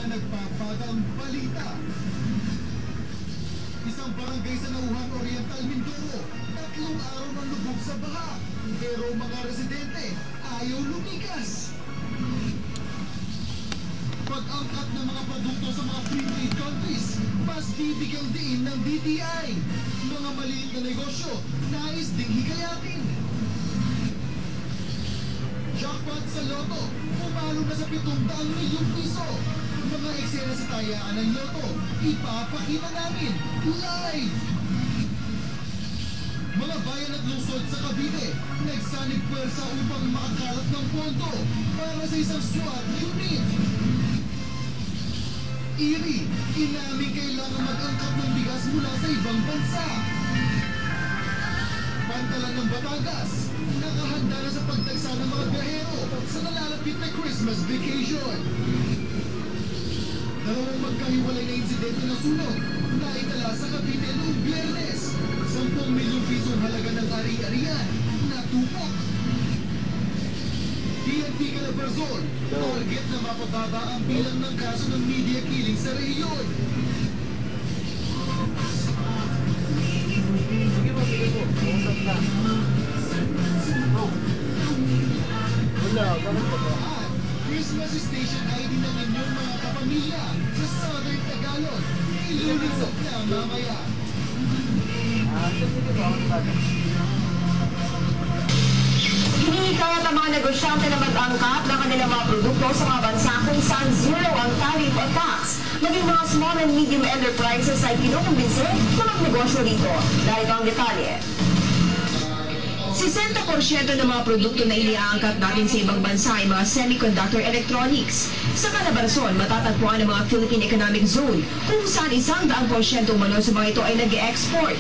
mga nagpapagang balita. Isang barangay sa Nauhan Oriental, Mindoro, 3 araw ng lubog sa baha. Pero mga residente ayaw lumikas. Pag-angkat ng mga produkto sa mga free trade countries, mas bibigyang diin ng DTI. Mga maliit na negosyo, nais ding hikayatin. Jackpot sa Lotto, pumalo na sa 700 milyong piso. Mga eksena sa tayaan ng Lotto, ipapakita namin live. Mga bayan at lungsod sa Cavite, nagsanib pwersa upang makakalap ng pondo para sa isang SWAT unit. Iri, inaming kailangan mag-angkat ng bigas mula sa ibang bansa. Pantalan ng Batangas, nakahanda na sa pagdagsa ng mga biyahero sa nalalapit na Christmas vacation. Dalawang magkahiwalay na insidente ng sunog na itala sa Cavite noong Biyernes. 10 milyong pisong halaga ng ari-arian na tupok. PNP Calabarzon, target na mapababa ang bilang ng kaso ng media killing sa rehiyon. At Christmas Station ID ng inyong mga kapamilya sa Southern Tagalog. Ilulusot na mamaya. Hinihikayat ang mga negosyante na mag-angkat ng kanilang mga produkto sa mga bansa kung saan zero ang tariff o tax. Maging mga small and medium enterprises ay kinukumbinse na magnegosyo rito. Dahil ang detalye. 60% ng mga produkto na iniaangkat natin sa ibang bansa ay mga semiconductor electronics. Sa Calabarzon, matatagpuan ang mga Philippine Economic Zone kung saan 100% umano sa mga ito ay nag-e-export.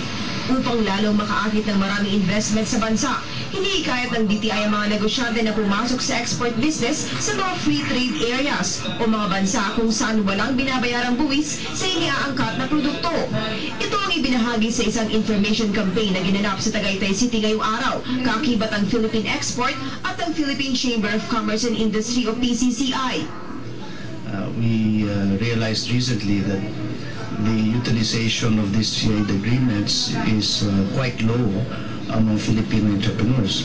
Upang lalong makaakit ng maraming investment sa bansa, hinihikayat ng DTI ang mga negosyante na pumasok sa export business sa mga free trade areas o mga bansa kung saan walang binabayarang buwis sa iniaangkat na produkto. Ito ang ibinahagi sa isang information campaign na ginanap sa Tagaytay City ngayong araw, kaakibat ang Philippine Export at ang Philippine Chamber of Commerce and Industry o PCCI. We realized recently that the utilization of these trade agreements is quite low among Filipino entrepreneurs.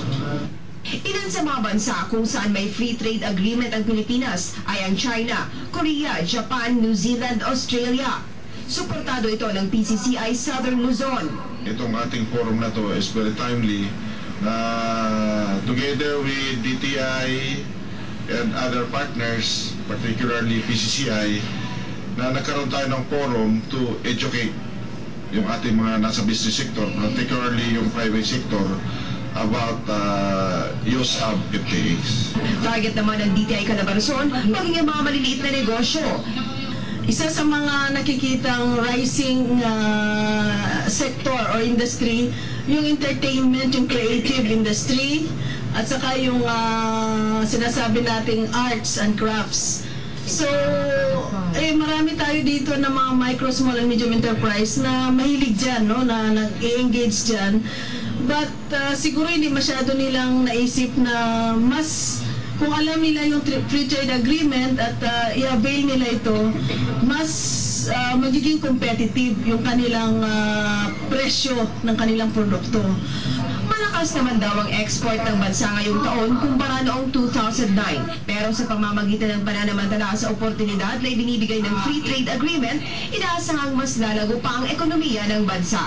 Ilan sa mga bansa kung saan may free trade agreement ang Pilipinas ay ang China, Korea, Japan, New Zealand, Australia. Suportado ito ng PCCI Southern Luzon. Itong ating forum na to is very timely na together with DTI and other partners, particularly PCCI, na nagkaroon tayo ng forum to educate yung ating mga nasa business sector, particularly yung private sector, about use of FTAs. Target naman ng DTI Calabarzon, maging ang mga maliliit na negosyo. Isa sa mga nakikitang rising sector or industry, yung entertainment, yung creative industry, at saka yung sinasabi nating arts and crafts. So, marami tayo dito na mga micro, small, and medium enterprise na mahilig dyan, no? Na nag-engage dyan. But siguro hindi masyado nilang naisip na mas, kung alam nila yung free trade agreement at i-avail nila ito, mas magiging competitive yung kanilang presyo ng kanilang produkto. Malakas naman daw ang export ng bansa ngayong taon kumpara noong 2009. Pero sa pamamagitan ng pananamantala sa oportunidad na ibinibigay ng free trade agreement, inaasahang mas lalago pa ang ekonomiya ng bansa.